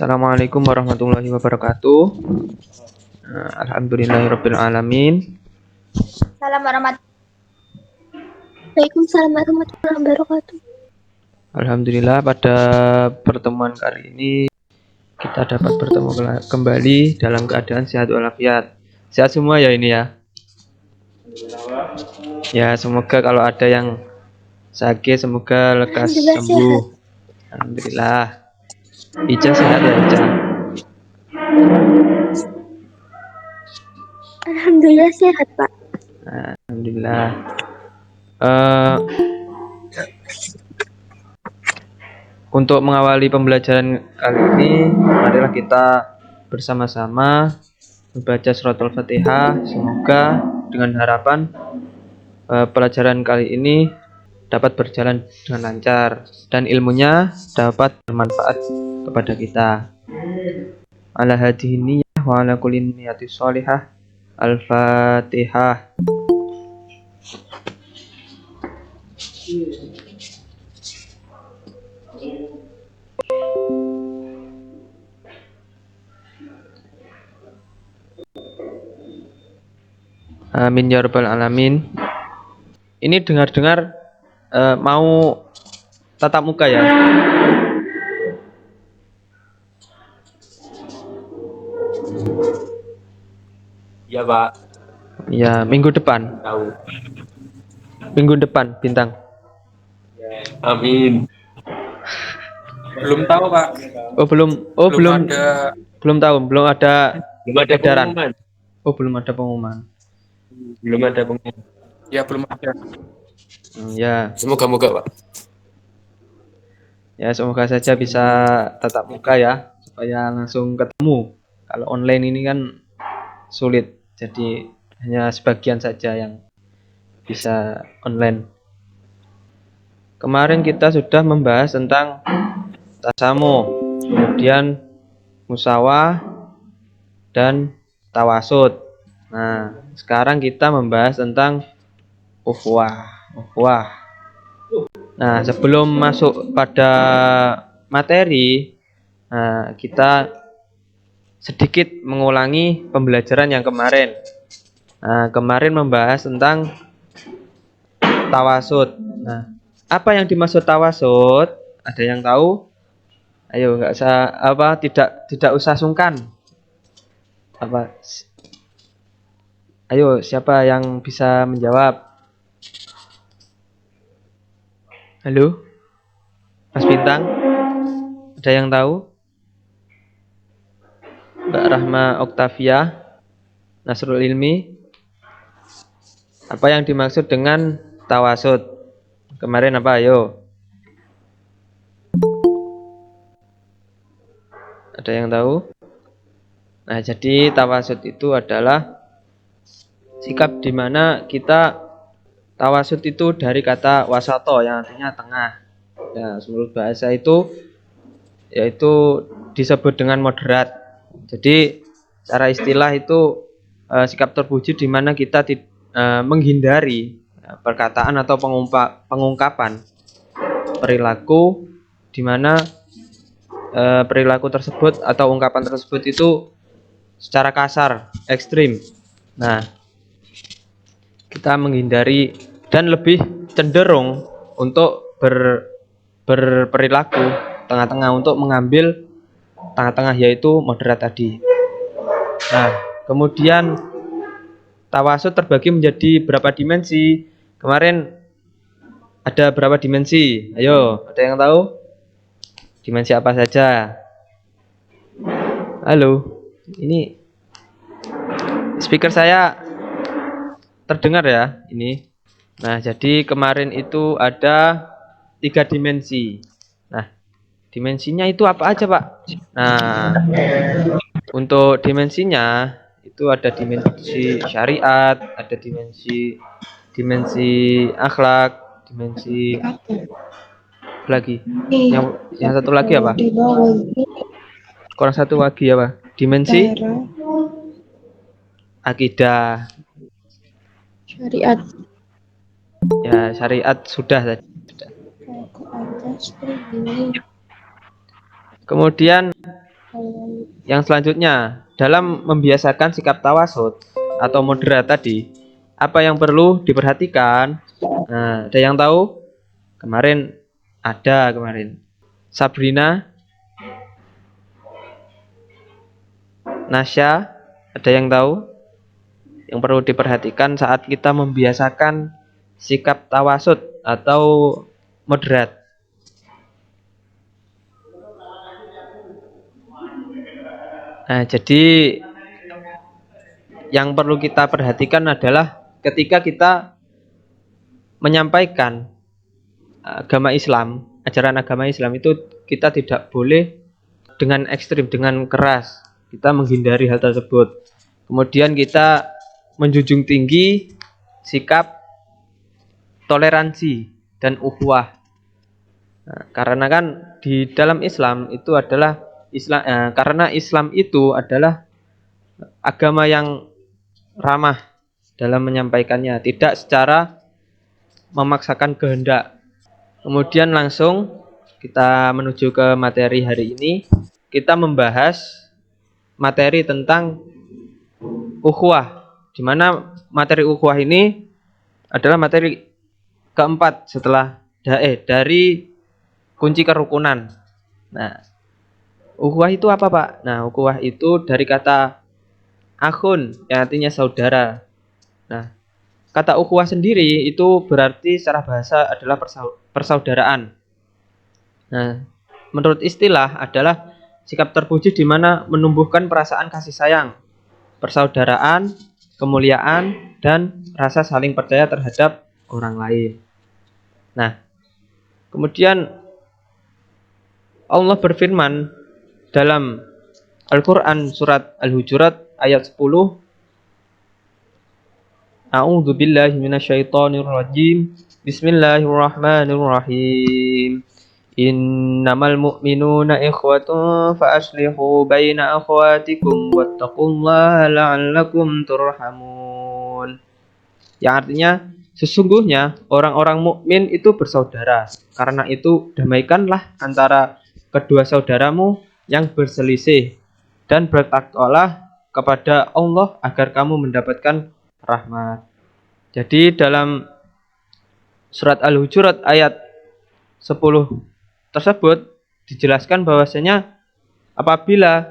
Assalamualaikum warahmatullahi wabarakatuh. Alhamdulillahirabbil alamin. Waalaikumsalam warahmatullahi wabarakatuh. Alhamdulillah pada pertemuan kali ini kita dapat bertemu kembali dalam keadaan sehat walafiat. Sehat semua ya ini ya. Ya, semoga kalau ada yang sakit semoga lekas Alhamdulillah sembuh. sehat. Alhamdulillah. Ica sehat ya Ica? Alhamdulillah sehat, Pak. Alhamdulillah. Eh, Untuk mengawali pembelajaran kali ini, marilah kita bersama-sama membaca surat Al-Fatihah. Semoga dengan harapan pelajaran kali ini dapat berjalan dengan lancar dan ilmunya dapat bermanfaat kepada kita. Ala hadhihi niyyah wa ala kulli niyyati sholihah. Al-Fatihah. Amin ya rabbal alamin. Ini dengar-dengar mau tatap muka ya? Iya Pak. Ya, minggu depan. Tahu. Minggu depan, Bintang. Amin. Belum tahu Pak. Oh belum Ada. belum tahu, belum ada edaran. Pengumuman. Oh belum ada pengumuman. Belum ada pengumuman. Ya belum ada. Ya, Semoga-moga Pak. ya semoga saja bisa tatap muka ya, supaya langsung ketemu. Kalau online ini kan sulit, jadi hanya sebagian saja yang bisa online. Kemarin kita sudah membahas tentang tasamuh, kemudian musawah dan tawasud. Nah, sekarang kita membahas tentang ukhuwah. Nah, sebelum masuk pada materi, kita sedikit mengulangi pembelajaran yang kemarin. Nah, kemarin membahas tentang tawasud. Nah, apa yang dimaksud tawasud? Ada yang tahu? Ayo, nggak usah tidak usah sungkan. Ayo, siapa yang bisa menjawab? Halo, Mas Bintang, ada yang tahu? Mbak Rahma Oktavia, Nasrul Ilmi, apa yang dimaksud dengan tawasud? Kemarin apa? Ayo, ada yang tahu? Nah, jadi tawasud itu adalah sikap di mana kita tawasud itu dari kata wasato yang artinya tengah. Nah, menurut bahasa itu yaitu disebut dengan moderat. Jadi secara istilah itu sikap terpuji di mana kita menghindari perkataan atau pengungkapan perilaku di mana perilaku tersebut atau ungkapan tersebut itu secara kasar, ekstrim. Nah, kita menghindari dan lebih cenderung untuk berperilaku tengah-tengah, untuk mengambil tengah-tengah, yaitu moderat tadi. Nah, kemudian tawasud terbagi menjadi berapa dimensi? Kemarin ada berapa dimensi? Ayo, ada yang tahu? Dimensi apa saja? Halo, ini speaker saya terdengar ya ini. Nah, jadi kemarin itu ada 3 dimensi. Nah, dimensinya itu apa aja, Pak? Nah, untuk dimensinya itu ada dimensi syariat, ada dimensi akhlak, dimensi lagi. Yang satu lagi apa? Kurang satu lagi apa? Dimensi akidah. Syariat. Ya, syariat sudah tadi. Kemudian Yang selanjutnya, dalam membiasakan sikap tawasud atau moderat tadi, apa yang perlu diperhatikan? Nah, ada yang tahu? Kemarin ada kemarin. Sabrina, Nasya, ada yang tahu? Yang perlu diperhatikan saat kita membiasakan sikap tawasud atau moderat. Nah, jadi yang perlu kita perhatikan adalah ketika kita menyampaikan agama Islam, ajaran agama Islam itu kita tidak boleh dengan ekstrim, dengan keras. Kita menghindari hal tersebut. Kemudian kita menjunjung tinggi sikap toleransi dan ukhuwah. Nah, karena kan di dalam Islam itu adalah karena Islam itu adalah agama yang ramah dalam menyampaikannya, tidak secara memaksakan kehendak. Kemudian langsung kita menuju ke materi hari ini. Kita membahas materi tentang ukhuwah, di mana materi ukhuwah ini adalah materi keempat setelah dari kunci kerukunan. Nah, ukhuwah itu apa, Pak? Nah, ukhuwah itu dari kata akhun yang artinya saudara. Nah, kata ukhuwah sendiri itu berarti secara bahasa adalah persaudaraan. Nah, menurut istilah adalah sikap terpuji di mana menumbuhkan perasaan kasih sayang, persaudaraan, kemuliaan, dan rasa saling percaya terhadap orang lain. Nah, kemudian Allah berfirman dalam Al-Quran surat Al-Hujurat ayat 10. A'udzu billahi minasyaitonir rajim. Bismillahirrahmanirrahim. Innamal mu'minuna ikhwatun fa aslihu baina akhwatikum wattaqullaha la'allakum turhamun. Yang artinya sesungguhnya orang-orang mukmin itu bersaudara. Karena itu damaikanlah antara kedua saudaramu yang berselisih dan bertakwalah kepada Allah agar kamu mendapatkan rahmat. Jadi dalam surat Al-Hujurat ayat 10 tersebut dijelaskan bahwasanya apabila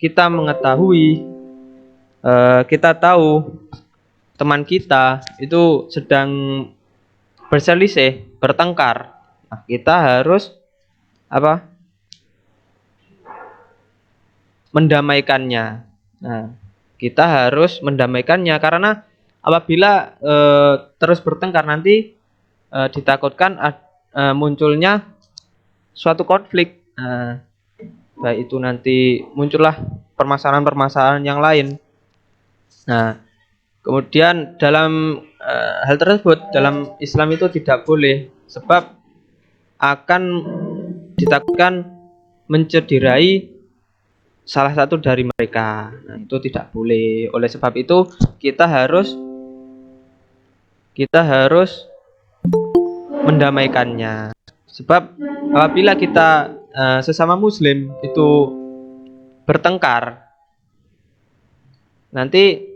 kita mengetahui, kita tahu teman kita itu sedang berselisih, bertengkar, nah, kita harus mendamaikannya. Nah, kita harus mendamaikannya karena apabila terus bertengkar nanti ditakutkan munculnya suatu konflik. Baik itu nanti muncullah permasalahan-permasalahan yang lain. Nah, kemudian dalam hal tersebut dalam Islam itu tidak boleh, sebab akan ditakutkan mencederai salah satu dari mereka. Nah, itu tidak boleh. Oleh sebab itu kita harus mendamaikannya. Sebab apabila kita sesama muslim itu bertengkar, nanti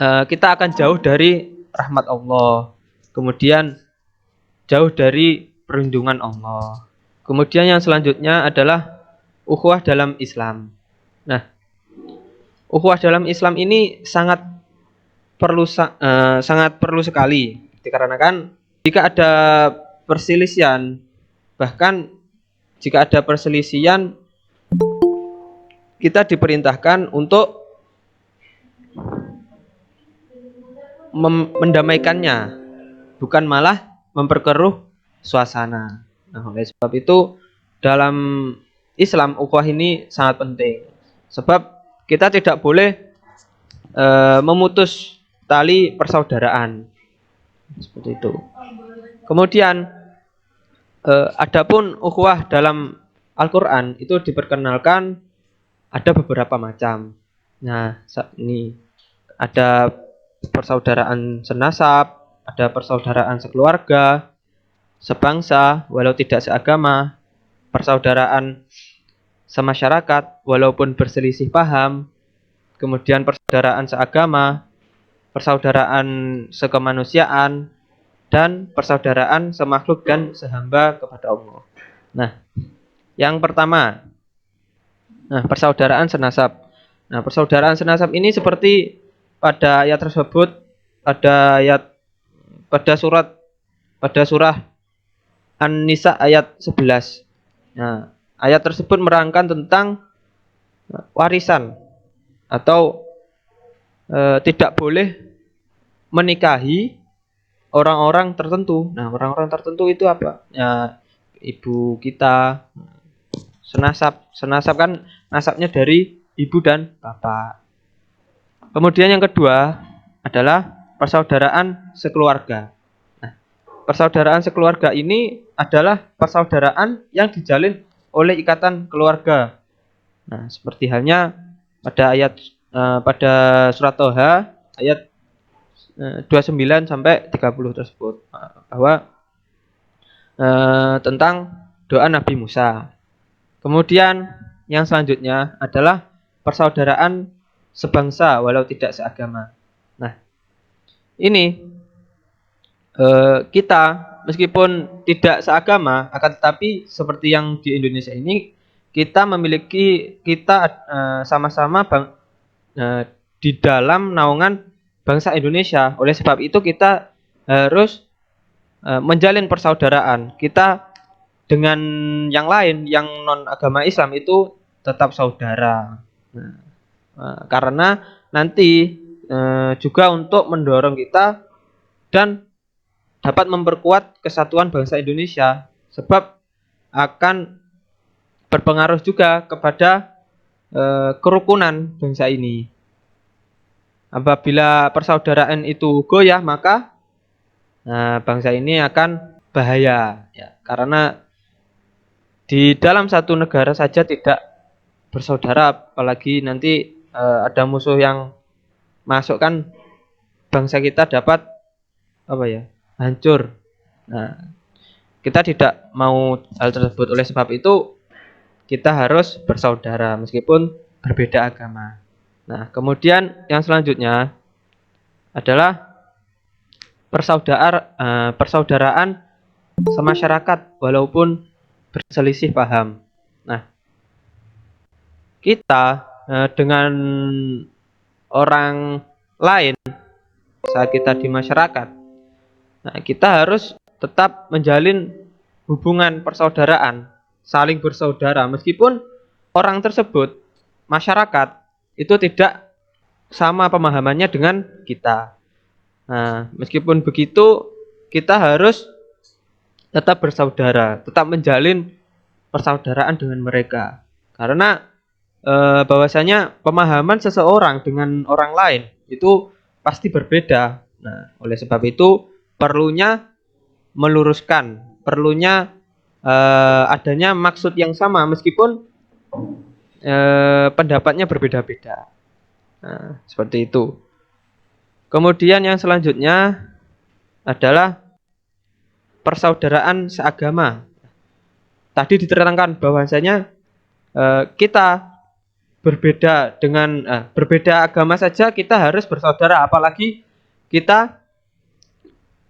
kita akan jauh dari rahmat Allah. Kemudian jauh dari perlindungan Allah. Kemudian yang selanjutnya adalah ukhuwah dalam Islam. Nah, ukhuwah dalam Islam ini sangat perlu sekali, dikarenakan jika ada perselisihan, bahkan jika ada perselisihan, kita diperintahkan untuk mendamaikannya, bukan malah memperkeruh suasana. Nah, oleh sebab itu dalam Islam ukhuwah ini sangat penting, sebab kita tidak boleh memutus tali persaudaraan seperti itu. Kemudian adapun ukhuwah dalam Al-Quran itu diperkenalkan ada beberapa macam. Nah, ini ada persaudaraan senasab, ada persaudaraan sekeluarga, sebangsa walau tidak seagama, persaudaraan semasyarakat walaupun berselisih paham, kemudian persaudaraan seagama, persaudaraan sekemanusiaan, dan persaudaraan semakhluk dan sehamba kepada Allah. Nah, yang pertama, persaudaraan senasab. Nah, persaudaraan senasab ini seperti pada ayat tersebut, pada ayat pada surah An-Nisa ayat 11. Nah, ayat tersebut merangkan tentang warisan atau tidak boleh menikahi orang-orang tertentu. Nah, orang-orang tertentu itu apa? Ya, ibu kita, senasab kan nasabnya dari ibu dan bapak. Kemudian yang kedua adalah persaudaraan sekeluarga. Nah, persaudaraan sekeluarga ini adalah persaudaraan yang dijalin oleh ikatan keluarga. Nah, seperti halnya pada surat Toha ayat 29 sampai 30 tersebut, bahwa tentang doa Nabi Musa. Kemudian yang selanjutnya adalah persaudaraan sebangsa walau tidak seagama. Nah, ini kita meskipun tidak seagama, akan tetapi seperti yang di Indonesia ini kita sama-sama di dalam naungan bangsa Indonesia. Oleh sebab itu kita harus menjalin persaudaraan. Kita dengan yang lain yang non agama Islam itu tetap saudara. Karena nanti juga untuk mendorong kita dan dapat memperkuat kesatuan bangsa Indonesia, sebab akan berpengaruh juga kepada kerukunan bangsa ini. Apabila persaudaraan itu goyah, maka bangsa ini akan bahaya, ya, karena di dalam satu negara saja tidak bersaudara, apalagi nanti ada musuh yang masuk, kan bangsa kita dapat hancur. Nah, kita tidak mau hal tersebut. Oleh sebab itu kita harus bersaudara meskipun berbeda agama. Nah, kemudian yang selanjutnya adalah persaudaraan semasyarakat walaupun berselisih paham. Nah, kita dengan orang lain saat kita di masyarakat, nah, kita harus tetap menjalin hubungan persaudaraan, saling bersaudara meskipun orang tersebut, masyarakat, itu tidak sama pemahamannya dengan kita. Nah, meskipun begitu kita harus tetap bersaudara, tetap menjalin persaudaraan dengan mereka. Karena bahwasanya pemahaman seseorang dengan orang lain itu pasti berbeda. Nah, oleh sebab itu perlunya meluruskan, perlunya adanya maksud yang sama meskipun pendapatnya berbeda-beda. Nah, seperti itu. Kemudian yang selanjutnya adalah persaudaraan seagama. Tadi diterangkan bahwasanya kita berbeda agama saja kita harus bersaudara, apalagi kita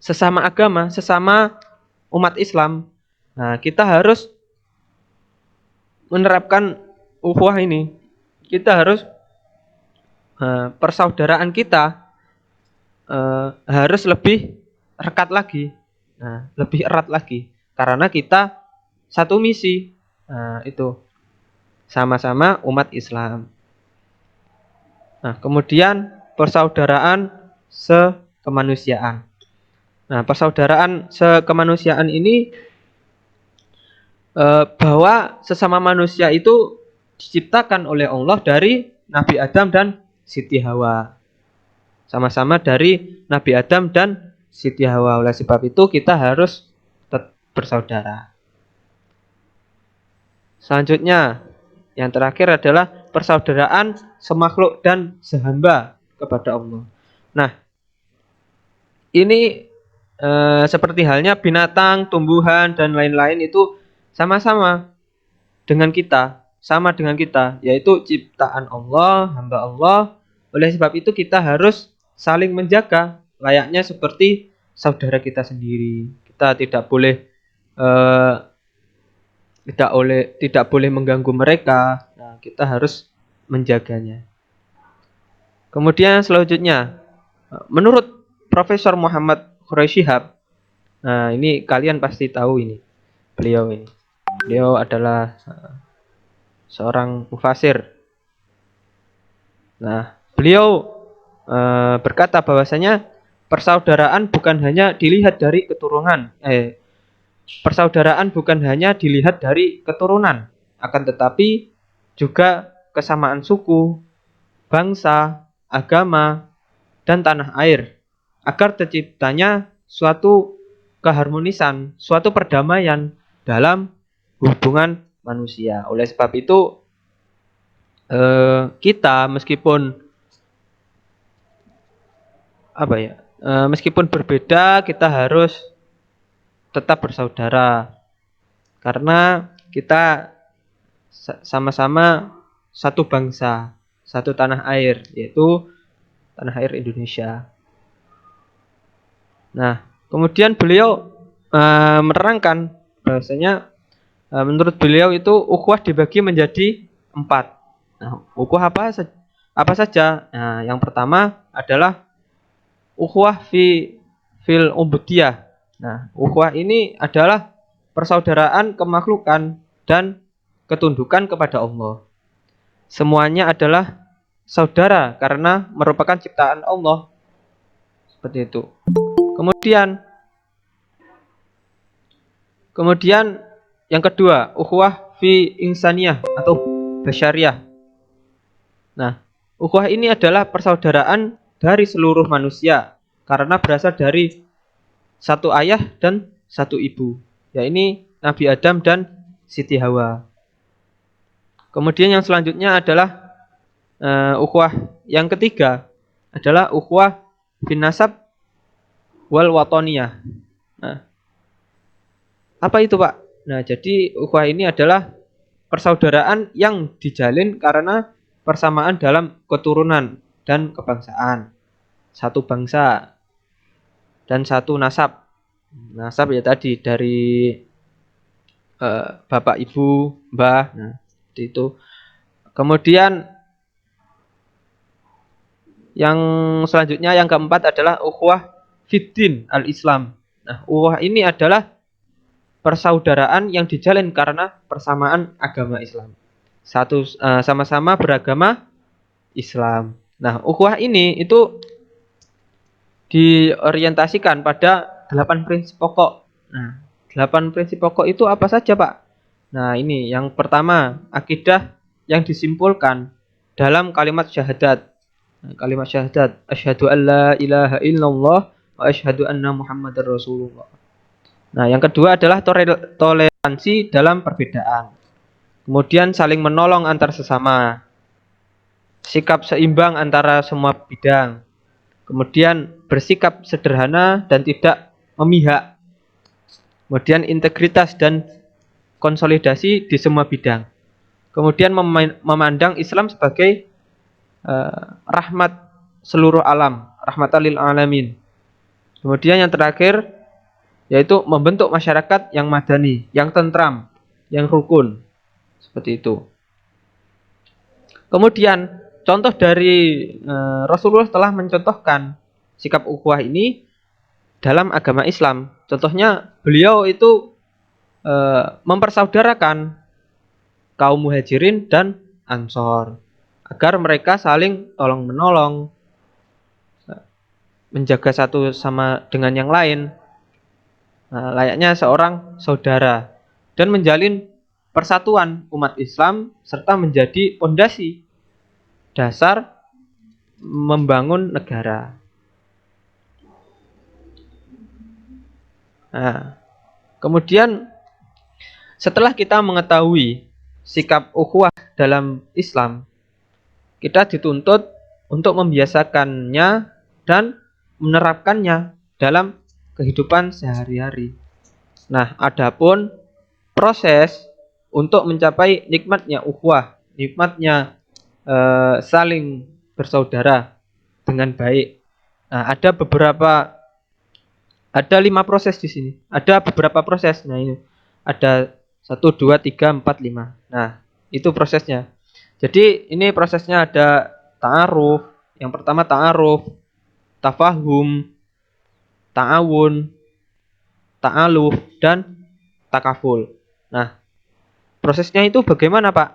sesama agama, sesama umat Islam. Nah, kita harus menerapkan ukhuwah ini. Kita harus persaudaraan kita harus lebih rekat lagi, lebih erat lagi, karena kita satu misi, itu sama-sama umat Islam. Nah, kemudian persaudaraan sekemanusiaan. Nah, persaudaraan sekemanusiaan ini bahwa sesama manusia itu diciptakan oleh Allah dari Nabi Adam dan Siti Hawa. Sama-sama dari Nabi Adam dan Siti Hawa. Oleh sebab itu kita harus tetap bersaudara. Selanjutnya, yang terakhir adalah persaudaraan semakhluk dan sehamba kepada Allah. Nah, ini seperti halnya binatang, tumbuhan, dan lain-lain itu sama-sama dengan kita. sama dengan kita, yaitu ciptaan Allah, hamba Allah. Oleh sebab itu kita harus saling menjaga, layaknya seperti saudara kita sendiri. Kita eh, tidak boleh mengganggu mereka. Nah, kita harus menjaganya. Kemudian selanjutnya, menurut Profesor Muhammad Quraisyihab, nah ini kalian pasti tahu ini, beliau ini. Beliau adalah seorang mufasir. Nah, beliau berkata bahwasanya persaudaraan bukan hanya dilihat dari keturunan, persaudaraan bukan hanya dilihat dari keturunan, akan tetapi juga kesamaan suku, bangsa, agama, dan tanah air, agar terciptanya suatu keharmonisan, suatu perdamaian dalam hubungan manusia. Oleh sebab itu, kita meskipun berbeda, kita harus tetap bersaudara, karena kita sama-sama satu bangsa, satu tanah air, yaitu tanah air Indonesia. Nah, kemudian beliau menerangkan bahwasanya menurut beliau itu ukhuwah dibagi menjadi 4. Nah, ukhuwah apa saja? Nah, yang pertama adalah ukhuwah fil ubudiyah. Nah, ukhuwah ini adalah persaudaraan kemakhlukan dan ketundukan kepada Allah. Semuanya adalah saudara karena merupakan ciptaan Allah. Seperti itu. Kemudian yang kedua, ukhuwah fi insaniyah atau basyariyah. Nah, ukhuwah ini adalah persaudaraan dari seluruh manusia karena berasal dari satu ayah dan satu ibu, yaitu Nabi Adam dan Siti Hawa. Kemudian yang selanjutnya adalah ukhuwah yang ketiga adalah ukhuwah bin nasab wal watoniyah. Nah, apa itu, Pak? Nah, jadi ukhuwah ini adalah persaudaraan yang dijalin karena persamaan dalam keturunan dan kebangsaan. Satu bangsa dan satu nasab. Nasab ya tadi dari bapak, ibu, mbah. Nah, itu. Kemudian yang selanjutnya yang keempat adalah ukhuwah fiddin al-Islam. Nah, ukhuwah ini adalah persaudaraan yang dijalin karena persamaan agama Islam. Sama-sama beragama Islam. Nah, ukhuwah ini itu diorientasikan pada 8 prinsip pokok. Nah, 8 prinsip pokok itu apa saja, Pak? Nah, ini yang pertama, akidah yang disimpulkan dalam kalimat syahadat. Nah, kalimat syahadat, asyhadu an la ilaha illallah wa asyhadu anna muhammadar rasulullah. Nah, yang kedua adalah toleransi dalam perbedaan. Kemudian saling menolong antar sesama. Sikap seimbang antara semua bidang. Kemudian bersikap sederhana dan tidak memihak. Kemudian integritas dan konsolidasi di semua bidang. Kemudian memandang Islam sebagai rahmat seluruh alam, rahmatan lil alamin. Kemudian yang terakhir yaitu membentuk masyarakat yang madani, yang tentram, yang rukun. Seperti itu. Kemudian contoh dari Rasulullah telah mencontohkan sikap ukhuwah ini dalam agama Islam. Contohnya beliau itu mempersaudarakan kaum muhajirin dan ansor agar mereka saling tolong menolong, menjaga satu sama dengan yang lain, layaknya seorang saudara, dan menjalin persatuan umat Islam serta menjadi pondasi dasar membangun negara. Nah, kemudian setelah kita mengetahui sikap ukhuwah dalam Islam, kita dituntut untuk membiasakannya dan menerapkannya dalam kehidupan sehari-hari. Nah, adapun proses untuk mencapai nikmatnya ukhuwah, nikmatnya saling bersaudara dengan baik. Nah, ada 5 proses di sini. Ada beberapa proses. Nah, ini ada 1, 2, 3, 4, 5. Nah, itu prosesnya. Jadi ini prosesnya ada ta'aruf. Yang pertama ta'aruf, tafahum, ta'awun, ta'aluf, dan takaful. Nah, prosesnya itu bagaimana, Pak?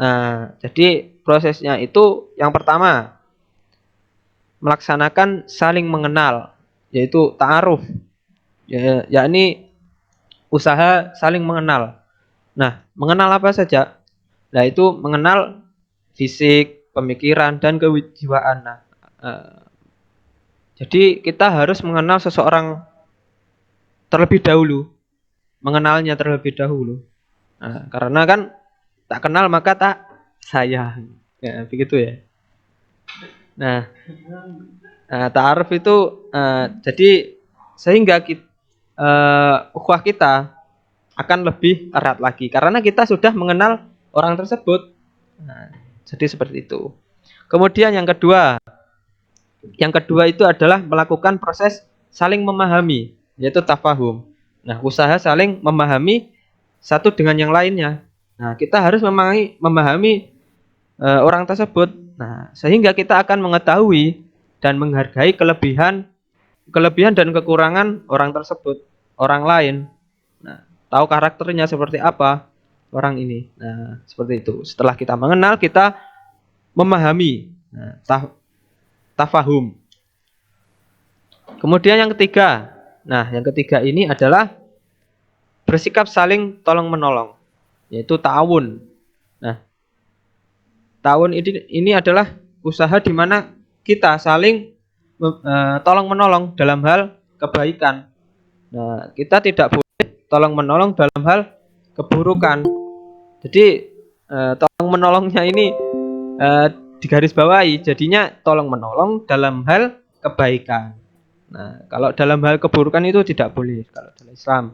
Nah, jadi prosesnya itu yang pertama melaksanakan saling mengenal, yaitu ta'aruf, yakni usaha saling mengenal. Nah, mengenal apa saja? Nah, itu mengenal fisik, pemikiran, dan kejiwaan. Nah, jadi kita harus mengenal seseorang terlebih dahulu, mengenalnya terlebih dahulu. Nah, karena kan tak kenal maka tak sayang. Ya, begitu ya. Nah, ta'aruf itu jadi sehingga ukhuwah kita akan lebih erat lagi karena kita sudah mengenal orang tersebut. Nah, jadi seperti itu. Kemudian yang kedua itu adalah melakukan proses saling memahami, yaitu tafahum. Nah, usaha saling memahami satu dengan yang lainnya. Nah, kita harus memahami orang tersebut. Nah, sehingga kita akan mengetahui dan menghargai kelebihan dan kekurangan orang tersebut, orang lain. Nah, tahu karakternya seperti apa orang ini. Nah, seperti itu. Setelah kita mengenal, kita memahami. Nah, tafahum. Kemudian yang ketiga. Nah, yang ketiga ini adalah bersikap saling tolong menolong, yaitu ta'awun. Nah, ta'awun ini adalah usaha di mana kita saling tolong menolong dalam hal kebaikan. Nah, kita tidak boleh tolong menolong dalam hal keburukan. Jadi tolong menolongnya ini digarisbawahi, jadinya tolong menolong dalam hal kebaikan. Nah, kalau dalam hal keburukan itu tidak boleh kalau dalam Islam.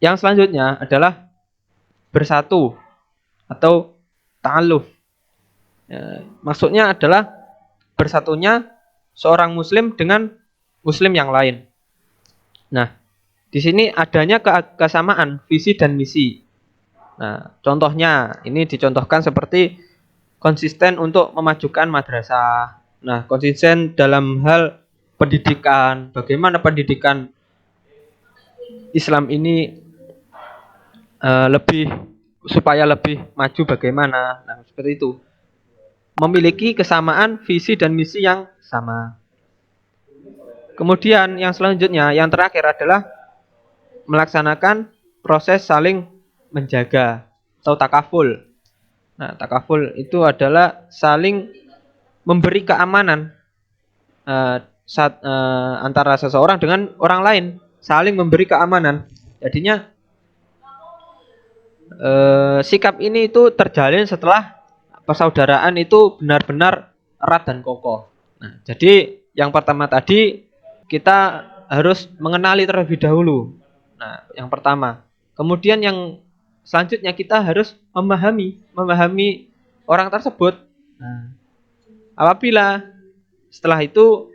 Yang selanjutnya adalah bersatu atau ta'aluf. Maksudnya adalah bersatunya seorang muslim dengan muslim yang lain. Nah, di sini adanya kesamaan visi dan misi. Nah, contohnya ini dicontohkan seperti konsisten untuk memajukan madrasah. Nah, konsisten dalam hal pendidikan. Bagaimana pendidikan Islam ini supaya lebih maju bagaimana? Nah, seperti itu. Memiliki kesamaan visi dan misi yang sama. Kemudian yang selanjutnya, yang terakhir adalah melaksanakan proses saling menjaga atau takaful. Nah, takaful itu adalah saling memberi keamanan antara seseorang dengan orang lain, saling memberi keamanan. Jadinya sikap ini itu terjalin setelah persaudaraan itu benar-benar erat dan kokoh. Nah, jadi yang pertama tadi kita harus mengenali terlebih dahulu. Nah, yang pertama. Kemudian yang selanjutnya kita harus memahami orang tersebut. Nah, apabila setelah itu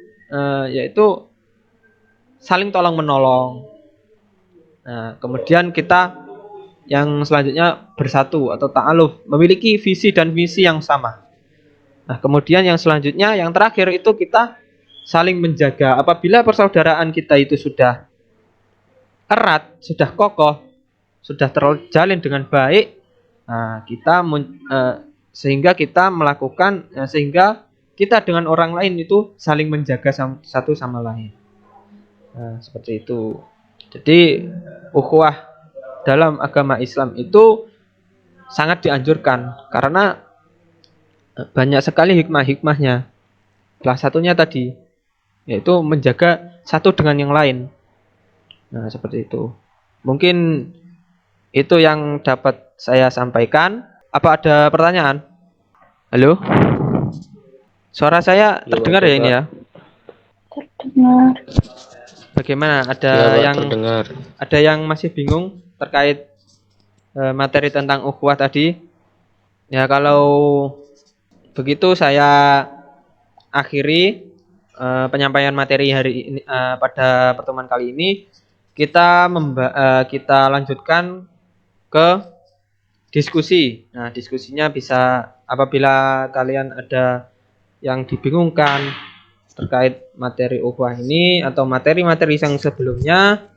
yaitu saling tolong menolong. Nah, kemudian kita yang selanjutnya bersatu atau ta'aluf, memiliki visi dan misi yang sama. Nah, kemudian yang selanjutnya, yang terakhir itu kita saling menjaga. Apabila persaudaraan kita itu sudah erat, sudah kokoh, sudah terjalin dengan baik, nah, sehingga kita melakukan, sehingga kita dengan orang lain itu saling menjaga satu sama lain. Nah, seperti itu. Jadi ukhuwah dalam agama Islam itu sangat dianjurkan karena banyak sekali hikmah-hikmahnya. Salah satunya tadi yaitu menjaga satu dengan yang lain. Nah, seperti itu. Mungkin itu yang dapat saya sampaikan. Apa ada pertanyaan? Halo? Suara saya terdengar ya ini ya? Terdengar. Bagaimana? Ya, Pak, terdengar. Ada yang masih bingung terkait materi tentang ukhuwah tadi. Ya kalau begitu saya akhiri penyampaian materi hari ini pada pertemuan kali ini. Kita lanjutkan ke diskusi. Nah, diskusinya bisa apabila kalian ada yang dibingungkan terkait materi ukhuwah ini atau materi-materi yang sebelumnya,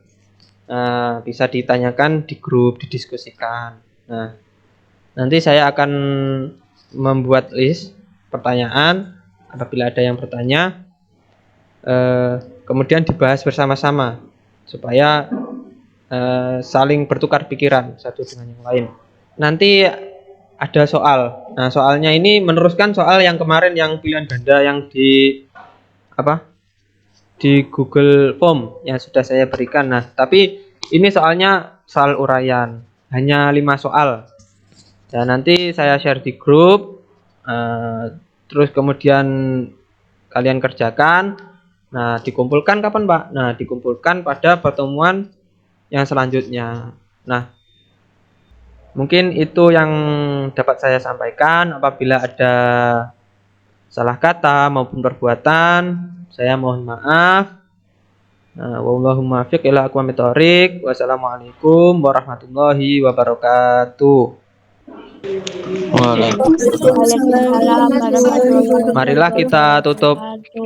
bisa ditanyakan di grup, didiskusikan. Nah, nanti saya akan membuat list pertanyaan apabila ada yang bertanya, kemudian dibahas bersama-sama supaya saling bertukar pikiran satu dengan yang lain. Nanti ada soal. Nah, soalnya ini meneruskan soal yang kemarin yang pilihan ganda yang di Google Form yang sudah saya berikan. Nah, tapi ini soalnya soal uraian, hanya 5 soal. Dan nanti saya share di grup, terus kemudian kalian kerjakan. Nah, dikumpulkan kapan, Pak? Nah, dikumpulkan pada pertemuan yang selanjutnya. Nah, mungkin itu yang dapat saya sampaikan. Apabila ada salah kata maupun perbuatan, saya mohon maaf. Wallahu muwaffiq ila aqwamit thoriq. Wassalamualaikum warahmatullahi wabarakatuh. Waalaikumsalam warahmatullahi wabarakatuh. Marilah kita tutup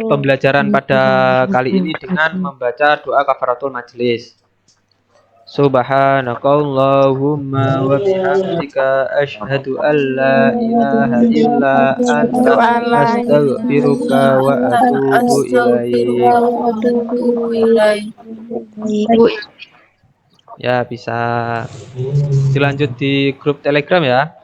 pembelajaran pada kali ini dengan membaca doa kafaratul majelis. Subhanakallahumma wa bihamdika asyhadu an la ilaha illa anta astaghfiruka wa atubu ilaik. Ya, bisa dilanjut di grup Telegram ya.